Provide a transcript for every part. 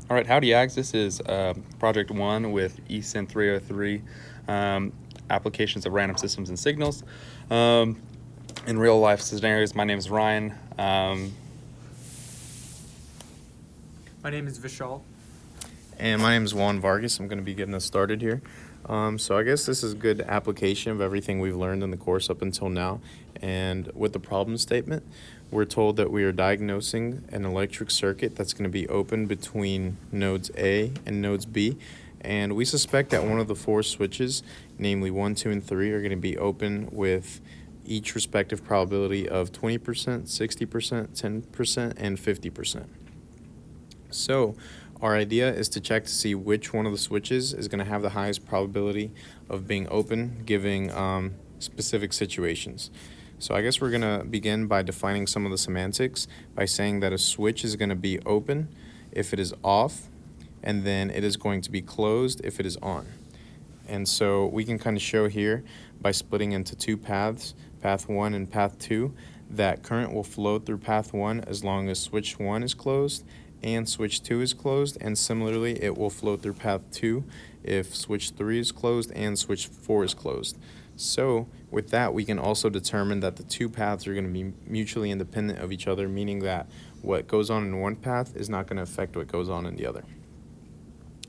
All right, howdy, Yags. This is Project 1 with ECEN 303, applications of random systems and signals. In real life scenarios, my name is Ryan. My name is Vishal. And my name is Juan Vargas. I'm going to be getting us started here. So I guess this is a good application of everything we've learned in the course up until now. And with the problem statement, we're told that we are diagnosing an electric circuit that's going to be open between nodes A and nodes B. And we suspect that one of the four switches, namely 1, 2, and 3, are going to be open with each respective probability of 20%, 60%, 10%, and 50%. So our idea is to check to see which one of the switches is going to have the highest probability of being open, giving specific situations. So I guess we're going to begin by defining some of the semantics by saying that a switch is going to be open if it is off, and then it is going to be closed if it is on. And so we can kind of show here by splitting into two paths, path 1 and path 2, that current will flow through path 1 as long as switch 1 is closed and switch 2 is closed, and similarly it will flow through path 2 if switch 3 is closed and switch 4 is closed. So with that, we can also determine that the two paths are going to be mutually independent of each other, meaning that what goes on in one path is not going to affect what goes on in the other.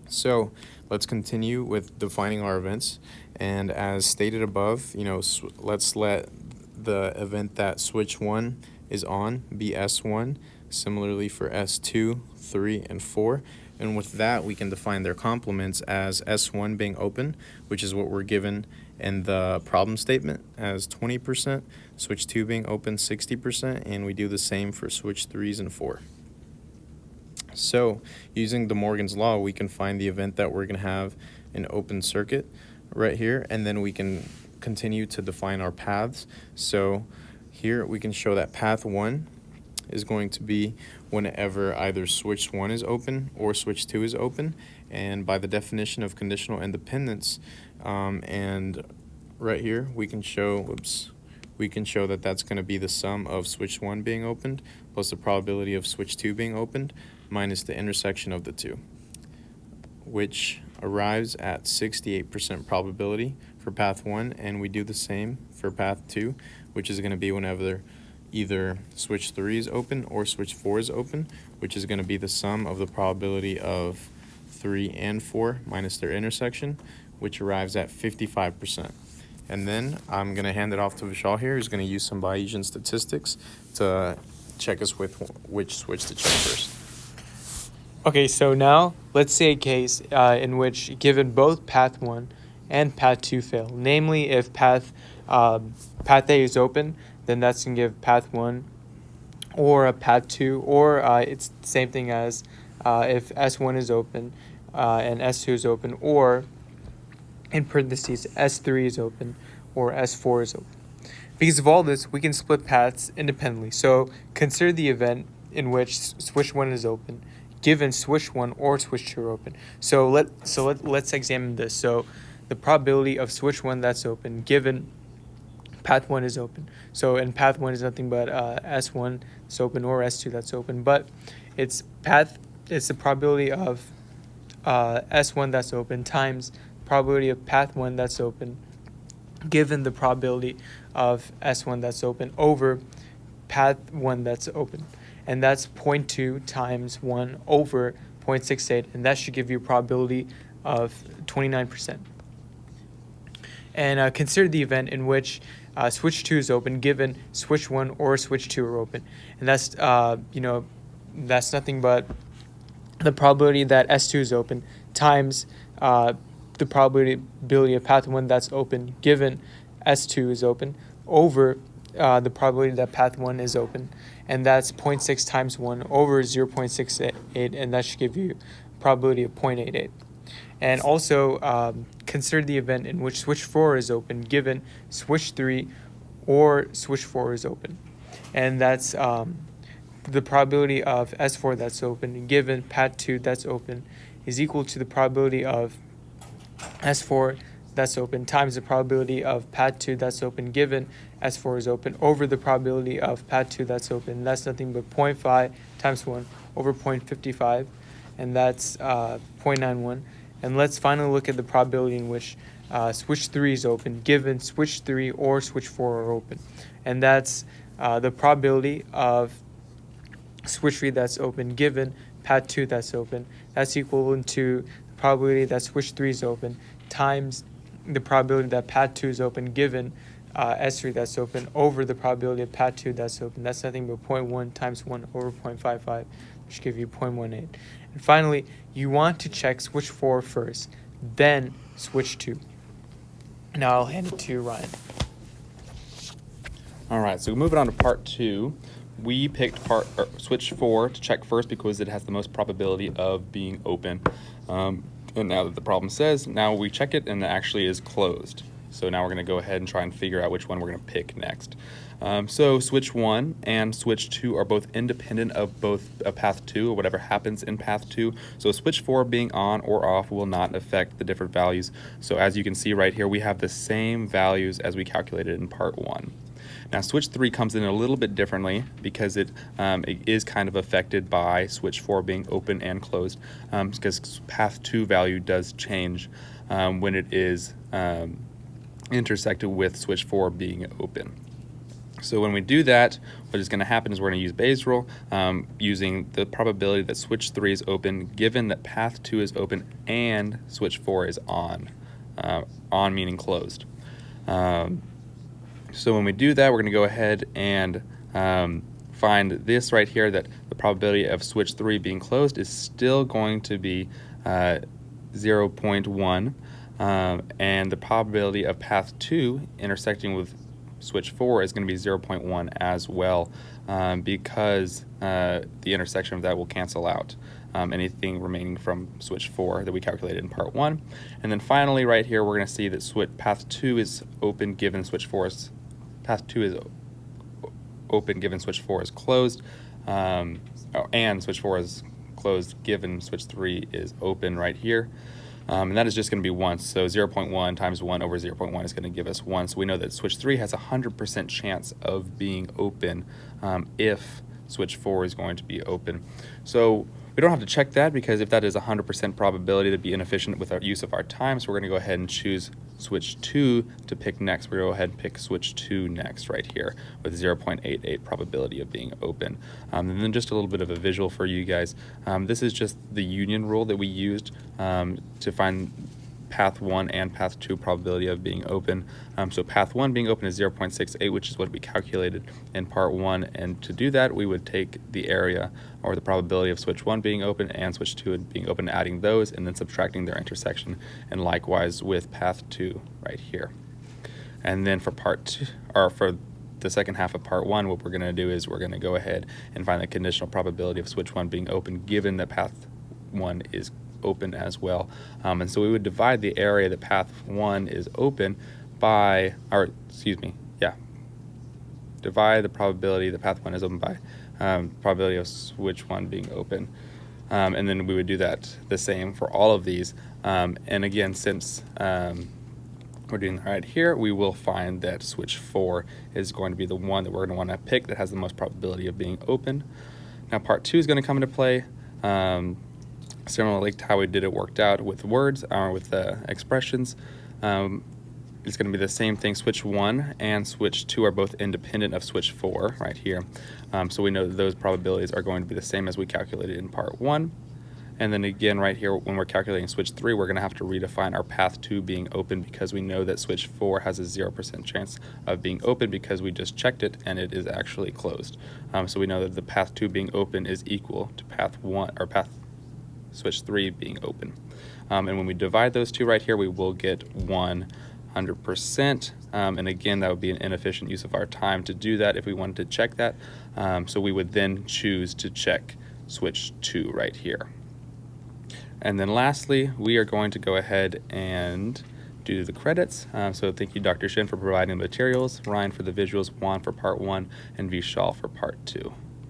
So let's continue with defining our events, and as stated above, let's let the event that switch 1 is on be S1, similarly for S2, 3, and 4. And with that, we can define their complements as S1 being open, which is what we're given in the problem statement, as 20%, switch 2 being open 60%, and we do the same for switch 3s and 4. So using De Morgan's law, we can find the event that we're going to have an open circuit right here, and then we can continue to define our paths. So here we can show that path 1 is going to be whenever either switch 1 is open or switch 2 is open, and by the definition of conditional independence, and right here we can show that that's going to be the sum of switch 1 being opened plus the probability of switch 2 being opened minus the intersection of the two, which arrives at 68% probability for path 1, and we do the same for path 2, which is going to be whenever either switch 3 is open or switch 4 is open, which is going to be the sum of the probability of 3 and 4 minus their intersection, which arrives at 55%. And then I'm going to hand it off to Vishal here, who's going to use some Bayesian statistics to check us with which switch to check first. Okay, so now let's say a case in which given both path 1 and path 2 fail. Namely, if path A is open, then that's going to give path 1 or a path 2, or it's the same thing as if S1 is open and S2 is open, or in parentheses S3 is open or S4 is open. Because of all this, we can split paths independently. So consider the event in which switch 1 is open, given switch 1 or switch 2 are open. So let's examine this. So the probability of switch 1 that's open given path 1 is open. So in path 1 is nothing but S1 is open or S2 that's open, but it's the probability of S1 that's open times probability of path 1 that's open given the probability of S1 that's open over path 1 that's open. And that's 0.2 times 1 over 0.68, and that should give you a probability of 29%. And consider the event in which switch 2 is open given switch 1 or switch 2 are open. And that's, that's nothing but the probability that S2 is open times the probability of path 1 that's open given S2 is open over the probability that path 1 is open. And that's 0.6 times 1 over 0.68, and that should give you a probability of 0.88. And also consider the event in which switch 4 is open given switch 3 or switch 4 is open. And that's the probability of S4 that's open given path 2 that's open is equal to the probability of S4 that's open times the probability of path 2 that's open given S4 is open over the probability of path 2 that's open. And that's nothing but 0.5 times 1 over 0.55. and that's 0.91. And let's finally look at the probability in which switch 3 is open, given switch 3 or switch 4 are open. And that's the probability of switch 3 that's open given path 2 that's open. That's equivalent to the probability that switch 3 is open times the probability that path 2 is open given S3 that's open over the probability of path 2 that's open. That's nothing but 0.1 times 1 over 0.55, which gives you 0.18. And finally, you want to check switch 4 first, then switch 2. Now I'll hand it to Ryan. All right, so moving on to part 2, we picked switch 4 to check first because it has the most probability of being open. And now that the problem says, now we check it and it actually is closed. So now we're going to go ahead and try and figure out which one we're going to pick next. So switch 1 and switch 2 are both independent of both path 2 or whatever happens in path 2. So switch 4 being on or off will not affect the different values. So as you can see right here, we have the same values as we calculated in part 1. Now switch 3 comes in a little bit differently because it is kind of affected by switch 4 being open and closed, because path 2 value does change when it is intersected with switch 4 being open. So when we do that, what is going to happen is we're going to use Bayes' rule, using the probability that switch 3 is open given that path 2 is open and switch 4 is on meaning closed. So when we do that, we're going to go ahead and find this right here, that the probability of switch 3 being closed is still going to be 0.1, and the probability of path 2 intersecting with switch 4 is going to be 0.1 as well, because the intersection of that will cancel out anything remaining from switch 4 that we calculated in part 1. And then finally right here we're going to see that path 2 is open given switch 4 is open given switch 4 is closed, and switch 4 is closed given switch 3 is open right here. And that is just going to be 1. So 0.1 times 1 over 0.1 is going to give us 1. So we know that switch 3 has a 100% chance of being open if switch 4 is going to be open. So we don't have to check that, because if that is a 100% probability, that'd be inefficient with our use of our time. So we're going to go ahead and choose switch 2 to pick next. We're going to go ahead and pick switch 2 next right here with 0.88 probability of being open. And then just a little bit of a visual for you guys. This is just the union rule that we used to find path 1 and path 2 probability of being open. So path 1 being open is 0.68, which is what we calculated in part 1. And to do that, we would take the area, or the probability of switch 1 being open and switch 2 being open, adding those and then subtracting their intersection, and likewise with path 2 right here. And then for part 2, or for the second half of part 1, what we're going to do is we're going to go ahead and find the conditional probability of switch 1 being open given that path 1 is open as well. And so we would divide the area that path 1 is open by, divide the probability that path 1 is open by probability of switch 1 being open. And then we would do that the same for all of these. And again, since we're doing that right here, we will find that switch 4 is going to be the one that we're going to want to pick that has the most probability of being open. Now part 2 is going to come into play. Similarly to how we did it worked out with words or with expressions. It's going to be the same thing. Switch 1 and switch 2 are both independent of switch 4 right here. So we know that those probabilities are going to be the same as we calculated in part 1. And then again right here, when we're calculating switch 3, we're going to have to redefine our path 2 being open, because we know that switch 4 has a 0% chance of being open because we just checked it and it is actually closed. So we know that the path 2 being open is equal to path 1 or path switch 3 being open. And when we divide those two right here, we will get 100%. And again, that would be an inefficient use of our time to do that if we wanted to check that. So we would then choose to check switch 2 right here. And then lastly, we are going to go ahead and do the credits. So thank you, Dr. Shin, for providing the materials, Ryan for the visuals, Juan for part 1, and Vishal for part 2.